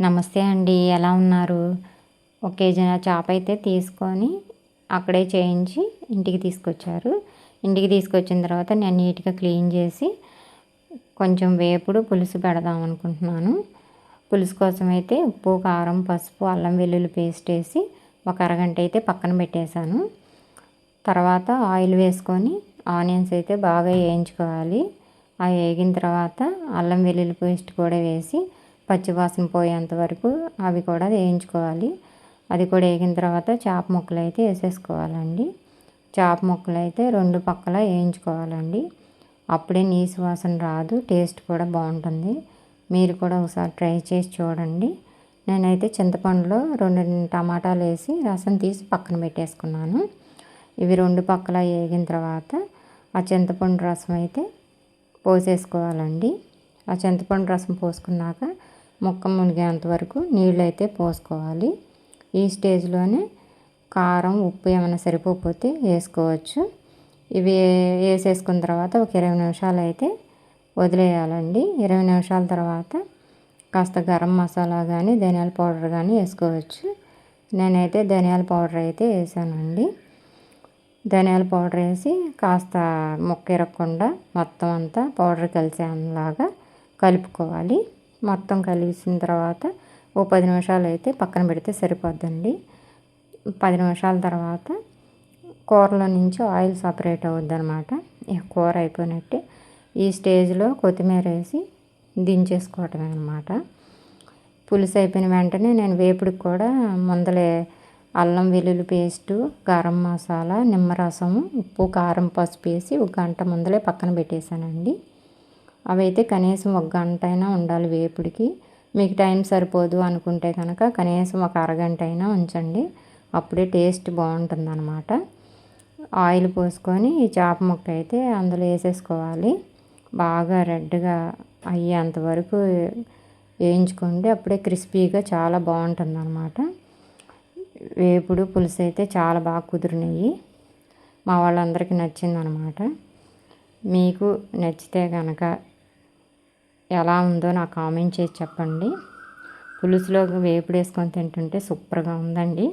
నమస్తే అండి, ఎలా ఉన్నారు? 1 కేజీ చేప అయితే తీసుకొని అక్కడే చేయించి ఇంటికి తీసుకొచ్చారు. ఇంటికి తీసుకొచ్చిన తర్వాత నేను నీట్గా క్లీన్ చేసి కొంచెం వేపుడు పులుసు పెడదాం అనుకుంటున్నాను. పులుసు కోసం అయితే ఉప్పు, కారం, పసుపు, అల్లం వెల్లుల్లి పేస్ట్ వేసి ఒక అరగంట అయితే పక్కన పెట్టేశాను. తర్వాత ఆయిల్ వేసుకొని ఆనియన్స్ అయితే బాగా వేయించుకోవాలి. అవి వేగిన తర్వాత అల్లం వెల్లుల్లి పేస్ట్ కూడా వేసి పచ్చివాసన పోయేంత వరకు అవి కూడా వేయించుకోవాలి. అది కూడా వేగిన తర్వాత చేప ముక్కలు అయితే వేసేసుకోవాలండి. చేప ముక్కలు అయితే 2 పక్కల వేయించుకోవాలండి. అప్పుడే నీసు వాసన రాదు, టేస్ట్ కూడా బాగుంటుంది. మీరు కూడా ఒకసారి ట్రై చేసి చూడండి. నేనైతే చింతపండులో 2 టమాటాలు వేసి రసం తీసి పక్కన పెట్టేసుకున్నాను. ఇవి 2 పక్కల వేగిన తర్వాత ఆ చింతపండు రసం అయితే పోసేసుకోవాలండి. ఆ చింతపండు రసం పోసుకున్నాక ముక్క మునిగేంత వరకు నీళ్ళు అయితే పోసుకోవాలి. ఈ స్టేజ్లోనే కారం, ఉప్పు ఏమైనా సరిపోతే వేసుకోవచ్చు. ఇవి వేసేసుకున్న తర్వాత ఒక 20 నిమిషాలు అయితే వదిలేయాలండి. 20 నిమిషాల తర్వాత కాస్త గరం మసాలా కానీ ధనియాల పౌడర్ కానీ వేసుకోవచ్చు. నేనైతే ధనియాల పౌడర్ అయితే వేసానండి. ధనియాల పౌడర్ వేసి కాస్త ముక్క ఇరగకుండా మొత్తం అంతా పౌడర్ కలిసేలాగా కలుపుకోవాలి. మొత్తం కలిసిన తర్వాత ఓ 10 నిమిషాలు అయితే పక్కన పెడితే సరిపోద్దండి. 10 నిమిషాల తర్వాత కూరలో నుంచి ఆయిల్ సపరేట్ అవుద్ది అనమాట. కూర అయిపోయినట్టే. ఈ స్టేజ్లో కొత్తిమీర వేసి దించేసుకోవటమే అనమాట. పులుసు అయిపోయిన వెంటనే నేను వేపుడికి కూడా ముందలే అల్లం వెల్లుల్లి పేస్టు, గరం మసాలా, నిమ్మరసము, ఉప్పు, కారం, పసుపు వేసి 1 గంట ముందలే పక్కన పెట్టేశానండి. అవైతే కనీసం 1 గంట అయినా ఉండాలి వేపుడికి. మీకు టైం సరిపోదు అనుకుంటే కనుక కనీసం ఒక అరగంట అయినా ఉంచండి. అప్పుడే టేస్ట్ బాగుంటుందన్నమాట. ఆయిల్ పోసుకొని ఈ చేప ముక్క అయితే అందులో వేసేసుకోవాలి. బాగా రెడ్గా అయ్యేంత వరకు వేయించుకోండి. అప్పుడే క్రిస్పీగా చాలా బాగుంటుందన్నమాట. వేపుడు పులుసు అయితే చాలా బాగా కుదిరినాయి. మా వాళ్ళందరికీ నచ్చిందనమాట. మీకు నచ్చితే కనుక ఎలా ఉందో నాకు కామెంట్ చేసి చెప్పండి. పులుసులో వేపుడు వేసుకొని తింటుంటే సూపర్గా ఉందండి.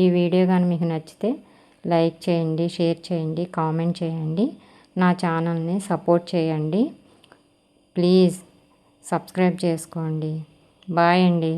ఈ వీడియో కానీ మీకు నచ్చితే లైక్ చేయండి, షేర్ చేయండి, కామెంట్ చేయండి. నా ఛానల్ని సపోర్ట్ చేయండి. ప్లీజ్ సబ్స్క్రైబ్ చేసుకోండి. బాయ్ అండి.